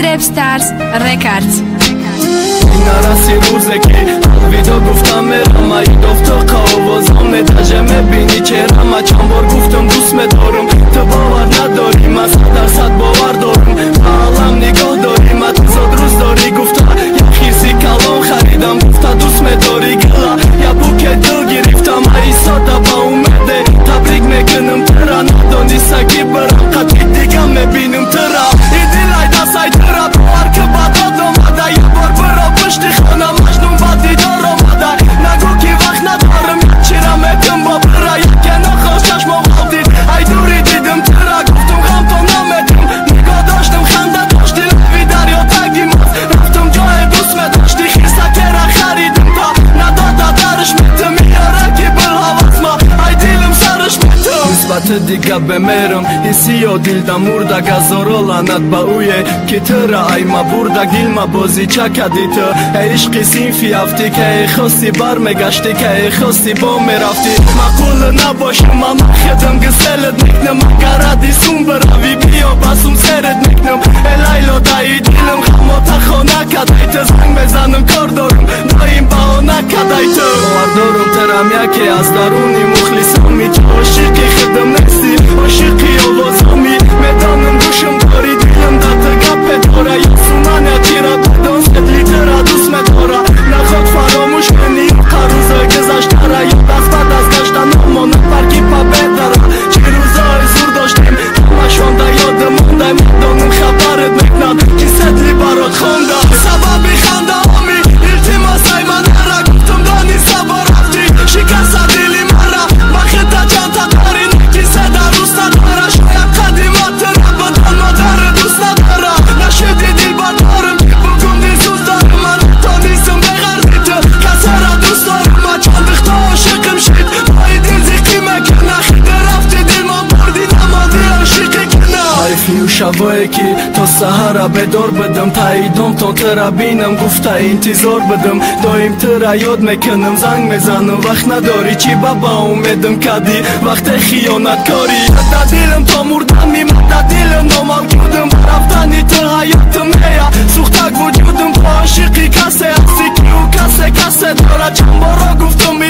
Trapstars Records. نرسی روزه که ویدو گفتم مرم ایدوف تو قاوازم نتاجه مبینی چرم چند بار گفتم دوست دارم تو باور نداری من 100% باور دارم عالم نگاه داری من تو زاد روز داری گفتا یا خیسی کلام خریدم گفتا دوست داری گلا یا بوکه دل گرفتم ای ساده با اومده تبریک میکنم ترا ندانی سگی برم قطعی دیگه مبینم ترا ای دل ای دست ای ترا باور که بداد اومده یه بار برا پشتی خانم مجنون با دیدار اومده نگو که وقت ندارم چرا میکن با برا یکی نخواست چشم آمدید ای دوری دیدم ترا گفتم غم تو نمیدم نگاه داشتم خنده داشتی لبی دریا تگی ماست رفتم جای دوست داشتی خیسته که را خریدم تا نداده درش میتم میاره که بالحواس ما ای دیلم سرش میتم نسبت دیگه بمیرم حسی یا دیلدم مرده گذارا لعنت با اویه که ترا ای ما برده گیل ما بازی چه کدی تو ای عشقی سینفی افتی که ای خواستی بر میگشتی که ای خواستی با میرفتی مقول نباشم من خدم گسلت میکنم اگر ادیسون بروی بیا بسوم سرت میکنم ای لیلا دایی دیلم خماتا خانه کدی تو زنگ بزنم کار دارم دایم بهانه کدی تو باور دارم ترم یکی از درونی مخلصامی تو عاشقی خدم نیستی عاشقی آوازامی میدانم گوشم داری دیلم دت گپ داره یاسو من چیرا بدان ستلی ترا دوست داره نخواد فراموش کنی روزای گذشته را یا دست بعد از گشتن نمانه برگی پا بهتره چه روزای زور داشتیم همشون در یاد مونده میدانم خبرت میکنم که ستلی برات خونده سببی خنده همی التماسای من را گفتم دانی سبا رفتی شکست دیلی من را من خطه چند تا داری نکی صدا روست داره شاید قدیمات را بدن مادر دوست نداره نشدی دیل بدارم که بکن دیسوز دارم من تا نیستم بغرزی تو کسا را دوست دارم من چند بختا عاشقم شید پای دیل زیقی مکنه خیده رفتی دیل ما بردی نمادی عاشقی کنه حیفی و شبایی که تا سهر بدار بدم تاییدم تا ترا بینم گفته انتظار بدم دایم ترا یاد میکنم زنگ میزنم وقت نداری چی بابا اومدم کدی وقت خیانت کاری دا دیلم تا مردم میمد دا دیلم ناموجودم رفتنی تو حیاتم نیا سوختک وجودم با عاشقی کسی هستی که او کسی داره چند بارا گفتم